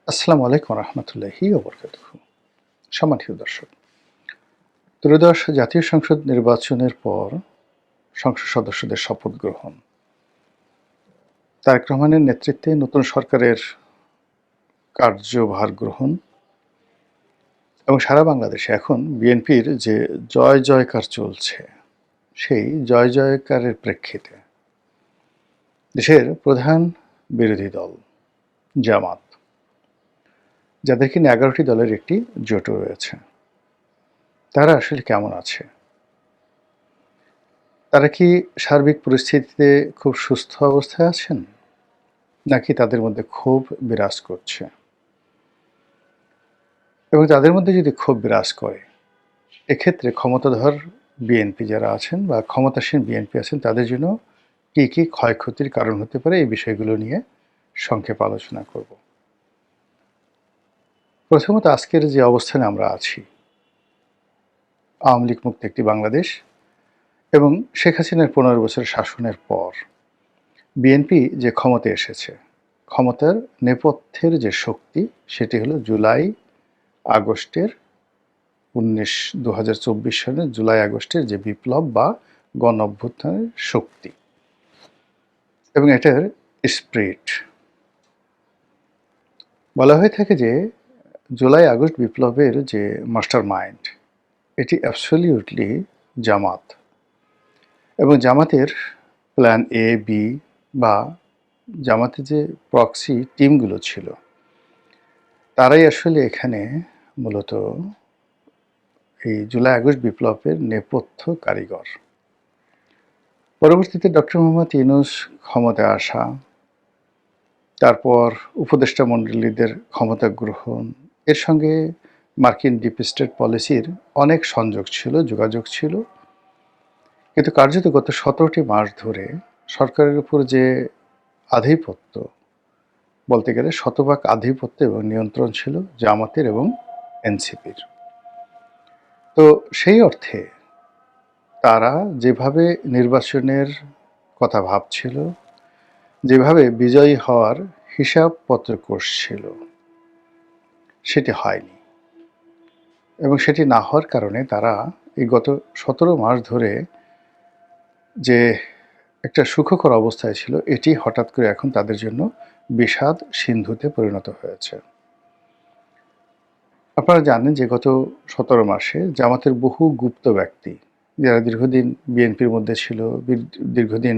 আসসালামু আলাইকুম রহমতুল্লাহি ওবরকাতুহু। সম্মানিত দর্শক, ত্রয়োদশ জাতীয় সংসদ নির্বাচনের পর সংসদ সদস্যদের শপথ গ্রহণ, তারেক রহমানের নেতৃত্বে নতুন সরকারের কার্যভার গ্রহণ এবং সারা বাংলাদেশে এখন বিএনপির যে জয় জয়কার চলছে, সেই জয় জয়কারের প্রেক্ষিতে দেশের প্রধান বিরোধী দল জামাত, যাদের কিনা 11টি দলের একটি জোট রয়েছে, তারা আসলে কেমন আছে? তারা কি সার্বিক পরিস্থিতিতে খুব সুস্থ অবস্থায় আছেন? নাকি তাদের মধ্যে ক্ষোভ বিরাজ করছে? এবং তাদের মধ্যে যদি ক্ষোভ বিরাজ করে, এক্ষেত্রে ক্ষমতাধর বিএনপি যারা আছেন বা ক্ষমতাসীন বিএনপি আছেন, তাদের জন্য কী কী ক্ষয়ক্ষতির কারণ হতে পারে, এই বিষয়গুলো নিয়ে সংক্ষেপে আলোচনা করব। প্রথমত, আজকের যে অবস্থানে আমরা আছি, আওয়ামী লীগ মুক্ত একটি বাংলাদেশ এবং শেখ হাসিনার 15 বছরের শাসনের পর বিএনপি যে ক্ষমতায় এসেছে, ক্ষমতার নেপথ্যের যে শক্তি, সেটি হলো আগস্টের 2024 সালের জুলাই আগস্টের যে বিপ্লব বা গণ অভ্যুত্থানের শক্তি এবং এটার স্পিরিট। বলা হয়ে থাকে যে জুলাই আগস্ট বিপ্লবের যে মাস্টার মাইন্ড, এটি অ্যাবসলিউটলি জামাত, এবং জামাতের প্ল্যান এ বি বা জামাতের যে প্রক্সি টিমগুলো ছিল, তারাই আসলে এখানে মূলত এই জুলাই আগস্ট বিপ্লবের নেপথ্য কারিগর। পরবর্তীতে ডক্টর মোহাম্মদ ইউনূস ক্ষমতায় আসা, তারপর উপদেষ্টা মণ্ডলীদের ক্ষমতা গ্রহণ, এর সঙ্গে মার্কিন ডিপ স্টেট পলিসির অনেক সংযোগ ছিল, যোগাযোগ ছিল। কিন্তু কার্যত গত 17টি মাস ধরে সরকারের উপর যে আধিপত্য, বলতে গেলে শতভাগ আধিপত্য এবং নিয়ন্ত্রণ ছিল জামাতের এবং এনসিপির। তো সেই অর্থে তারা যেভাবে নির্বাচনের কথা ভাবছিল, যেভাবে বিজয়ী হওয়ার হিসাবপত্র কষছিল, সেটি হয়নি। এবং সেটি না হওয়ার কারণে তারা এই গত 17 মাস ধরে যে একটা সুখকর অবস্থায় ছিল, এটি হঠাৎ করে এখন তাদের জন্য বিষাদ সিন্ধুতে পরিণত হয়েছে। আপনারা জানেন যে গত 17 মাসে জামাতের বহু গুপ্ত ব্যক্তি, যারা দীর্ঘদিন বিএনপির মধ্যে ছিল, দীর্ঘদিন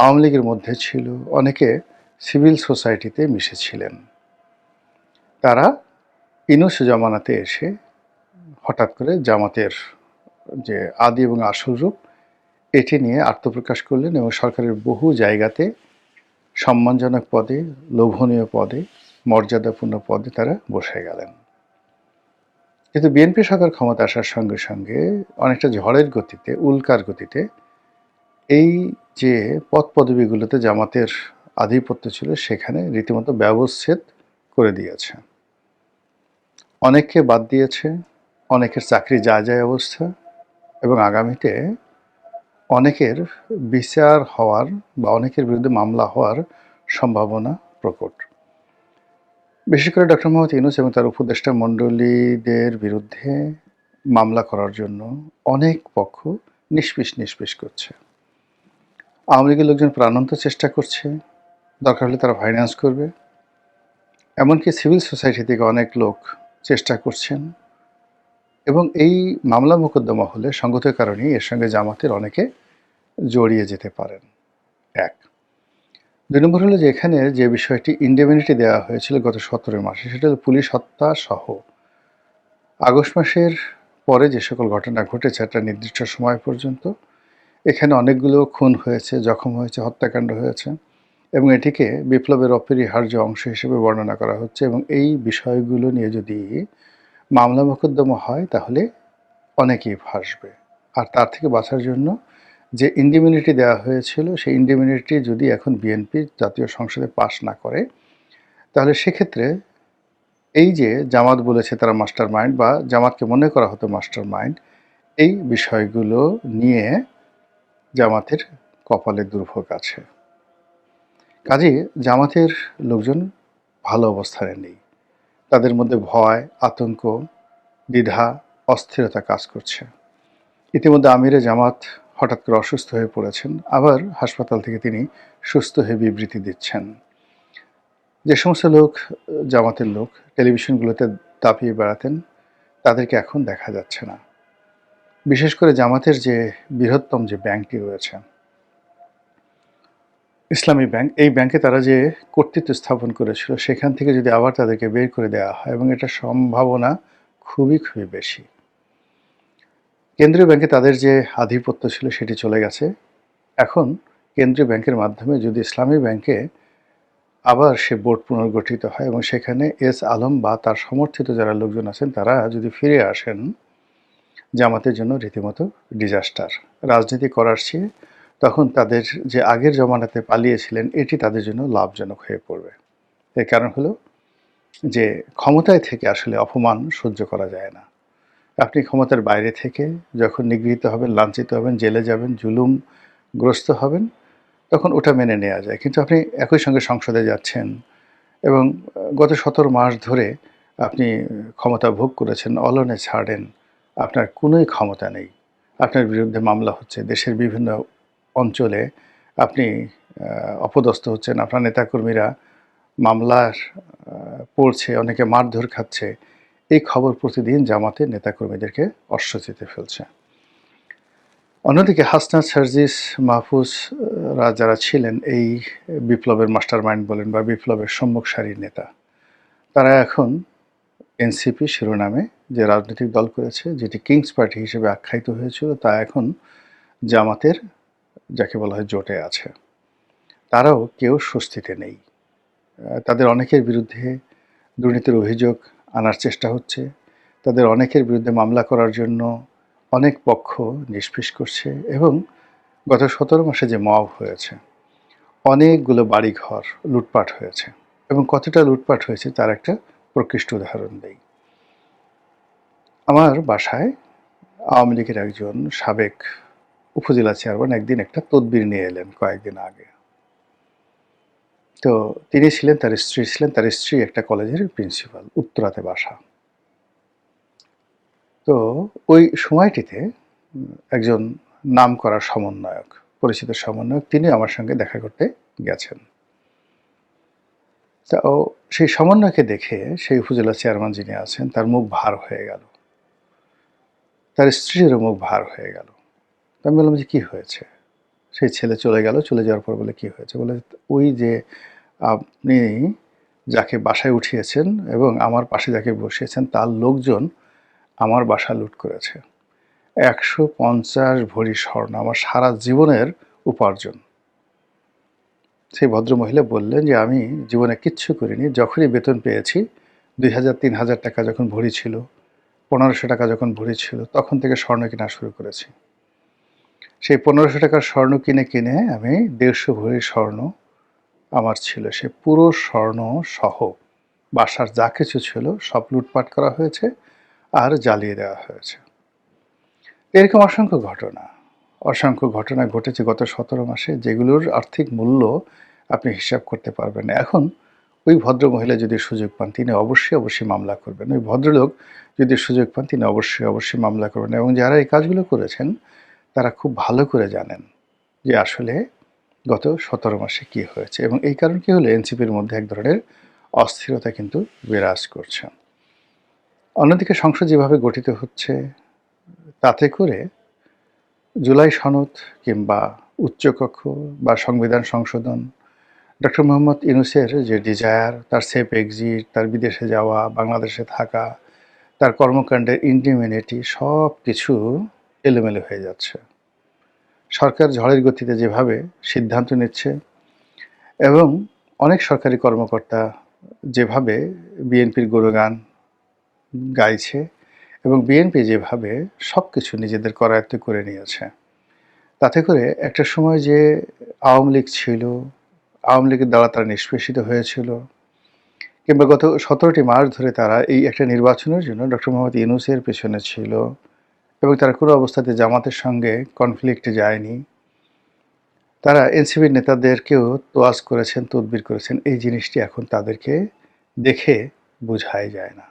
আওয়ামী লীগের মধ্যে ছিল, অনেকে সিভিল সোসাইটিতে মিশেছিলেন, তারা ইউনূস জমানাতে এসে হঠাৎ করে জামাতের যে আদি এবং আসল রূপ, এটি নিয়ে আত্মপ্রকাশ করলেন এবং সরকারের বহু জায়গাতে সম্মানজনক পদে, লোভনীয় পদে, মর্যাদাপূর্ণ পদে তারা বসে গেলেন। কিন্তু বিএনপি সরকার ক্ষমতা আসার সঙ্গে সঙ্গে অনেকটা ঝড়ের গতিতে, উল্কার গতিতে এই যে পদ পদবিগুলোতে জামাতের আধিপত্য ছিল, সেখানে রীতিমতো ব্যবচ্ছেদ করে দিয়েছে। অনেককে বাদ দিয়েছে, অনেকের চাকরি যায় যায় অবস্থা, এবং আগামীতে অনেকের বিচার হওয়ার বা অনেকের বিরুদ্ধে মামলা হওয়ার সম্ভাবনা প্রকট। বিশেষ করে ডক্টর মোহাম্মদ ইউনূস এবং তার উপদেষ্টা মণ্ডলীদের বিরুদ্ধে মামলা করার জন্য অনেক পক্ষ নিষ্পিস করছে। আওয়ামী লীগের লোকজন প্রাণান্ত চেষ্টা করছে, দরকার হলে তারা ফাইন্যান্স করবে। এমনকি সিভিল সোসাইটি থেকে অনেক লোক চেষ্টা করছেন, এবং এই মামলা মোকদ্দমা হলে সঙ্গত কারণেই এর সঙ্গে জামাতের অনেকে জড়িয়ে যেতে পারেন। 1 2 নম্বর হলো যে এখানে যে বিষয়টি ইন্ডেমনিটি দেওয়া হয়েছিল গত 17 মাসে, সেটা হলো পুলিশ হত্যা সহ আগস্ট মাসের পরে যে সকল ঘটনা ঘটেছে একটা নির্দিষ্ট সময় পর্যন্ত, এখানে অনেকগুলো খুন হয়েছে, জখম হয়েছে, হত্যাকাণ্ড হয়েছে, এবং এটিকে বিপ্লবের অপরিহার্য অংশ হিসেবে বর্ণনা করা হচ্ছে। এবং এই বিষয়গুলো নিয়ে যদি মামলা মোকদ্দমা হয়, তাহলে অনেকেই ফাঁসবে। আর তার থেকে বাঁচার জন্য যে ইন্ডিমিউনিটি দেওয়া হয়েছিল, সেই ইন্ডিমিউনিটি যদি এখন বিএনপি জাতীয় সংসদে পাশ না করে, তাহলে সেক্ষেত্রে এই যে জামাত বলেছে তারা মাস্টার মাইন্ড, বা জামাতকে মনে করা হতো মাস্টার মাইন্ড, এই বিষয়গুলো নিয়ে জামাতের কপালে দুর্ভোগ আছে। কাজেই জামাতের লোকজন ভালো অবস্থানে নেই। তাদের মধ্যে ভয়, আতঙ্ক, দ্বিধা, অস্থিরতা কাজ করছে। ইতিমধ্যে আমিরে জামাত হঠাৎ করে অসুস্থ হয়ে পড়েছেন। আবার হাসপাতাল থেকে তিনি সুস্থ হয়ে বিবৃতি দিচ্ছেন। যে সমস্ত লোক জামাতের লোক টেলিভিশনগুলোতে দাপিয়ে বেড়াতেন, তাদেরকে এখন দেখা যাচ্ছে না। বিশেষ করে জামাতের যে বৃহত্তম যে ব্যাংকটি রয়েছে, ইসলামী ব্যাংক, এই ব্যাংকে তারা যে কর্তৃত্ব স্থাপন করেছিল, সেখান থেকে যদি আবার তাদেরকে বের করে দেওয়া হয়, এবং এটার সম্ভাবনা খুবই খুবই বেশি। কেন্দ্রীয় ব্যাংকে তাদের যে আধিপত্য ছিল সেটি চলে গেছে। এখন কেন্দ্রীয় ব্যাংকের মাধ্যমে যদি ইসলামী ব্যাংকে আবার সে বোর্ড পুনর্গঠিত হয় এবং সেখানে এস আলম বা তার সমর্থিত যারা লোকজন আছেন তারা যদি ফিরে আসেন, জামাতের জন্য রীতিমতো ডিজাস্টার। রাজনীতি করার চেয়ে তখন তাদের যে আগের জমানাতে পালিয়েছিলেন, এটি তাদের জন্য লাভজনক হয়ে পড়বে। এর কারণ হলো যে ক্ষমতায় থেকে আসলে অপমান সহ্য করা যায় না। আপনি ক্ষমতার বাইরে থেকে যখন নিগৃহীত হবেন, লাঞ্ছিত হবেন, জেলে যাবেন, জুলুমগ্রস্ত হবেন, তখন ওটা মেনে নেওয়া যায়। কিন্তু আপনি একই সঙ্গে সংসদে যাচ্ছেন এবং গত ১৭ মাস ধরে আপনি ক্ষমতা ভোগ করেছেন, অলনে ছাড়েন, আপনার কোনোই ক্ষমতা নেই। আপনার বিরুদ্ধে মামলা হচ্ছে, দেশের বিভিন্ন অঞ্চলে আপনি অপদস্থ হচ্ছেন, আপনার নেতাকর্মীরা মামলার পড়ছে, অনেকে মারধর খাচ্ছে। এই খবর প্রতিদিন জামাতের নেতাকর্মীদেরকে অস্বস্তিতে ফেলছে। অন্যদিকে হাসনাত, সার্জিস, মাহফুজরা যারা ছিলেন এই বিপ্লবের মাস্টারমাইন্ড বলেন বা বিপ্লবের সম্মুখ সারির নেতা, তারা এখন এনসিপি শিরোনামে যে রাজনৈতিক দল করেছে, যেটি কিংস পার্টি হিসেবে আখ্যায়িত হয়েছিল, তা এখন জামাতের যাকে বলা হয় জোটে আছে। তারাও কেউ স্বস্তিতে নেই। তাদের অনেকের বিরুদ্ধে দুর্নীতির অভিযোগ আনার চেষ্টা হচ্ছে। তাদের অনেকের বিরুদ্ধে মামলা করার জন্য অনেক পক্ষ নিষ্পিস করছে এবং গত ১৭ মাসে যে মব হয়েছে, অনেকগুলো বাড়িঘর লুটপাট হয়েছে এবং কতটা লুটপাট হয়েছে তার একটা প্রকৃষ্ট উদাহরণ দেই। আমার বাসায় আওয়ামী লীগের একজন সাবেক উপজেলা চেয়ারম্যান একদিন একটা তদবির নিয়ে এলেন কয়েকদিন আগে। তো তিনি ছিলেন, তার স্ত্রী ছিলেন, তার স্ত্রী একটা কলেজের প্রিন্সিপাল, উত্তরাতে বাসা। তো ওই সময়টিতে একজন নামকরা সমন্বয়ক, পরিচিত সমন্বয়ক, তিনি আমার সঙ্গে দেখা করতে গেছেন। তা সেই সমন্বয়কে দেখে সেই উপজেলা চেয়ারম্যান যিনি আছেন তার মুখ ভার হয়ে গেল, তার স্ত্রীরও মুখ ভার হয়ে গেল। আমি বললাম যে কী হয়েছে? সেই ছেলে চলে গেল, চলে যাওয়ার পর বলে কী হয়েছে? বলে ওই যে আপনি যাকে বাসায় উঠিয়েছেন এবং আমার পাশে যাকে বসিয়েছেন তার লোকজন আমার বাসা লুট করেছে। ১৫০ ভরি স্বর্ণ, আমার সারা জীবনের উপার্জন। সেই ভদ্রমহিলা বললেন যে আমি জীবনে কিচ্ছু করিনি, যখনই বেতন পেয়েছি ২,০০০-৩,০০০ টাকা যখন ভরি ছিল, ১৫০০ টাকা যখন ভরি ছিল, তখন থেকে স্বর্ণ কেনা শুরু করেছি। সেই ১৫০০ টাকার স্বর্ণ কিনে আমি ১৫০ ভরি স্বর্ণ আমার ছিল। সে পুরো স্বর্ণ সহ বাসার যা কিছু ছিল সব লুটপাট করা হয়েছে আর জ্বালিয়ে দেওয়া হয়েছে। এরকম অসংখ্য ঘটনা ঘটেছে গত ১৭ মাসে, যেগুলোর আর্থিক মূল্য আপনি হিসাব করতে পারবেন না। এখন ওই ভদ্রমহিলা যদি সুযোগ পান, তিনি অবশ্যই মামলা করবেন। ওই ভদ্রলোক যদি সুযোগ পান, তিনি অবশ্যই মামলা করবেন এবং যারা এই কাজগুলো করেছেন তারা খুব ভালো করে জানেন যে আসলে গত ১৭ মাসে কী হয়েছে এবং এই কারণ কী হলো, এনসিপির মধ্যে এক ধরনের অস্থিরতা কিন্তু বিরাজ করছে। অন্যদিকে সংসদ যেভাবে গঠিত হচ্ছে, তাতে করে জুলাই সনদ কিংবা উচ্চকক্ষ বা সংবিধান সংশোধন, ডক্টর মোহাম্মদ ইউনূসের যে ডিজায়ার, তার সেফ এক্সিট, তার বিদেশে যাওয়া, বাংলাদেশে থাকা, তার কর্মকাণ্ডের ইন্ডিমিউনিটি, সব কিছু এলোমেলো হয়ে যাচ্ছে। সরকার ঝড়ের গতিতে যেভাবে সিদ্ধান্ত নিচ্ছে এবং অনেক সরকারি কর্মকর্তা যেভাবে বিএনপির গুণগান গাইছে এবং বিএনপি যেভাবে সব কিছু নিজেদের করায়ত্ত করে নিয়েছে, তাতে করে একটা সময় যে আওয়ামী লীগ ছিল, আওয়ামী লীগের দ্বারা তারা নিষ্পেষিত হয়েছিল, কিংবা গত ১৭টি মাস ধরে তারা এই একটা নির্বাচনের জন্য ডক্টর মোহাম্মদ ইউনূসের পেছনে ছিল এবং তারা কোনো অবস্থাতে জামাতের সঙ্গে কনফ্লিক্টে যায়নি। তারা এনসিপির নেতাদেরকেও তোয়াজ করেছেন, তদবির করেছেন। এই জিনিসটি এখন তাদেরকে দেখে বোঝাই যায় না।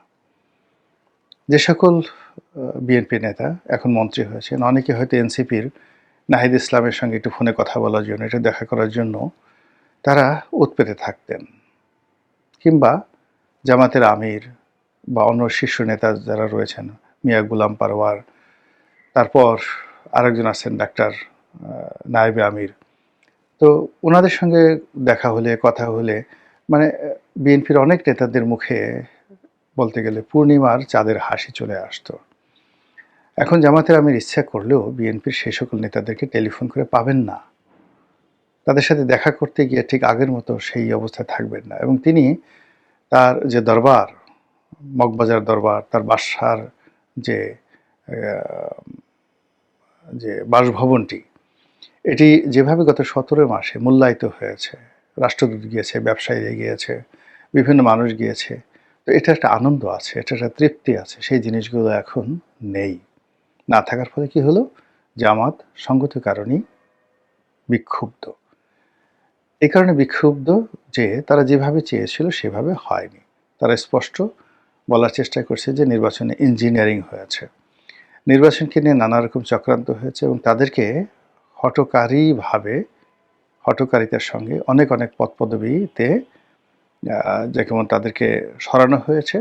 যে সকল বিএনপি নেতা এখন মন্ত্রী হয়েছেন, অনেকে হয়তো এনসিপির নাহিদ ইসলামের সঙ্গে একটু ফোনে কথা বলার জন্য, একটু দেখা করার জন্য তারা উৎপেতে থাকতেন, কিংবা জামাতের আমির বা অন্য শীর্ষ নেতা যারা রয়েছেন, মিয়া গুলাম পারওয়ার, তারপর আরেকজন আছেন ডাক্তার নায়েবে আমির, তো ওনাদের সঙ্গে দেখা হলে, কথা হলে, মানে বিএনপির অনেক নেতাদের মুখে বলতে গেলে পূর্ণিমার চাঁদের হাসি চলে আসতো। এখন জামাতের আমির ইচ্ছা করলেও বিএনপির সেই সকল নেতাদেরকে টেলিফোন করে পাবেন না, তাদের সাথে দেখা করতে গিয়ে ঠিক আগের মতো সেই অবস্থায় থাকবেন না। এবং তিনি তার যে দরবার, মগবাজার দরবার, তার বাসার যে যে বাসভবনটি, এটি যেভাবে গত 17 মাসে মূল্যায়িত হয়েছে, রাষ্ট্রদূত গিয়েছে, ব্যবসায়ীরা গিয়েছে, বিভিন্ন মানুষ গিয়েছে, তো এটা একটা আনন্দ আছে, এটা একটা তৃপ্তি আছে, সেই জিনিসগুলো এখন নেই। না থাকার ফলে কি হলো, জামাত সঙ্গত কারণেই বিক্ষুব্ধ। এই কারণে বিক্ষুব্ধ যে তারা যেভাবে চেয়েছিল সেভাবে হয়নি। তারা স্পষ্ট বলার চেষ্টা করছে যে নির্বাচনে ইঞ্জিনিয়ারিং হয়েছে, নির্বাচনকে নিয়ে নানা রকম চক্রান্ত হয়েছে, এবং তাদেরকে হঠকারিতার সঙ্গে অনেক অনেক পদপদবীতে যেমন তাদেরকে সরানো হয়েছে,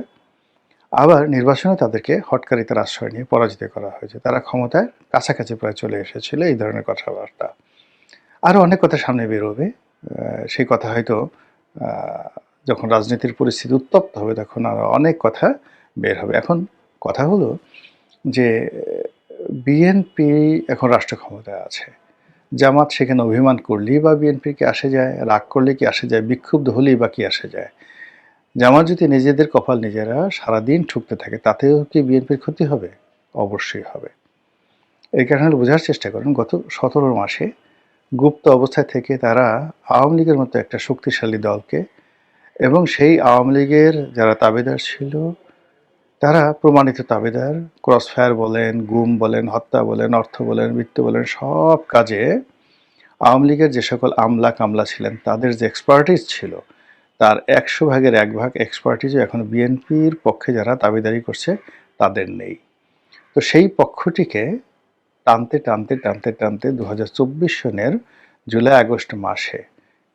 আবার নির্বাচনে তাদেরকে হঠকারিতার আশ্রয় নিয়ে পরাজিত করা হয়েছে। তারা ক্ষমতায় কাছাকাছি প্রায় চলে এসেছিল, এই ধরনের কথাবার্তা। আরও অনেক কথা সামনে বেরোবে, সেই কথা হয়তো যখন রাজনীতির পরিস্থিতি উত্তপ্ত হবে তখন আরও অনেক কথা বের হবে। এখন কথা হলো যে বিএনপি এখন রাষ্ট্র ক্ষমতায় আছে, জামাত সেখানে অভিমান করলেই বা বিএনপিকে আসে যায়, রাগ করলে কি আসে যায়, বিক্ষুব্ধ হলেই বা কি আসে যায়। জামাত যদি নিজেদের কপাল নিজেরা সারাদিন ঠুকতে থাকে, তাতেও কি বিএনপির ক্ষতি হবে? অবশ্যই হবে। এই কারণে বোঝার চেষ্টা করেন, গত 17 মাসে গুপ্ত অবস্থায় থেকে তারা আওয়ামী লীগের মতো একটা শক্তিশালী দলকে, এবং সেই আওয়ামী লীগের যারা তাবেদার ছিল, তারা প্রমাণিত তাবেদার, ক্রসফায়ার বলেন, গুম বলেন, হত্যা বলেন, অর্থ বলেন, মৃত্যু বলেন, সব কাজে আওয়ামী লীগের যে সকল আমলা কামলা ছিলেন, তাদের যে এক্সপার্টিস ছিল, তার 100 ভাগের 1 ভাগ এক্সপার্টিসও এখন বিএনপির পক্ষে যারা দাবিদারি করছে তাদের নেই। তো সেই পক্ষটিকে টানতে টানতে টানতে টানতে 2024 সনের জুলাই আগস্ট মাসে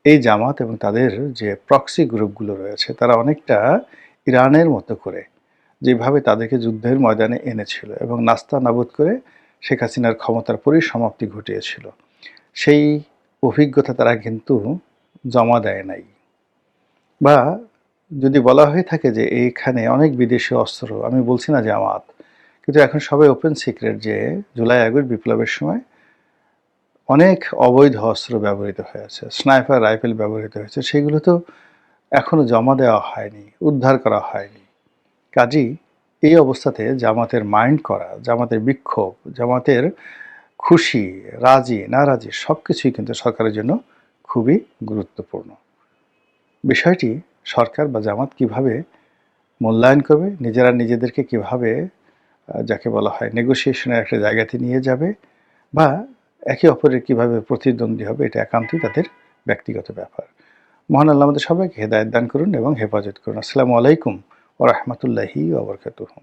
এই জামাত এবং তাদের যে প্রক্সি গ্রুপগুলো রয়েছে, তারা অনেকটা ইরানের মতো করে যেভাবে তাদেরকে যুদ্ধের ময়দানে এনেছিল এবং নাস্তা নাবুদ করে শেখ হাসিনার ক্ষমতার পরিসমাপ্তি ঘটিয়েছিল, সেই অভিজ্ঞতা তারা কিন্তু জমা দেয় নাই। বা যদি বলা হয়ে থাকে যে এইখানে অনেক বিদেশি অস্ত্র, আমি বলছি না জামাত, কিন্তু এখন সবাই ওপেন সিক্রেট যে জুলাই আগস্ট বিপ্লবের সময় অনেক অবৈধ অস্ত্র ব্যবহৃত হয়েছে, স্নাইপার রাইফেল ব্যবহৃত হয়েছে, সেগুলো তো এখনো জমা দেওয়া হয়নি, উদ্ধার করা হয়নি। কাজেই এই অবস্থাতে জামাতের মাইন্ড করা, জামাতের বিক্ষোভ, জামাতের খুশি, রাজি নারাজি সব কিছুই কিন্তু সরকারের জন্য খুবই গুরুত্বপূর্ণ। বিষয়টি সরকার বা জামাত কিভাবে মূল্যায়ন করবে, নিজেরা নিজেদেরকে কিভাবে যাকে বলা হয় নেগোসিয়েশনের একটা জায়গাতে নিয়ে যাবে, বা একে অপরের কিভাবে প্রতিদ্বন্দ্বী হবে, এটা একান্তই তাদের ব্যক্তিগত ব্যাপার। মহান আল্লাহ আমাদের সবাইকে হেদায়েত দান করুন এবং হেফাজত করুন। আসসালামু আলাইকুম ওয়া রাহমাতুল্লাহি ওয়া বারাকাতুহু।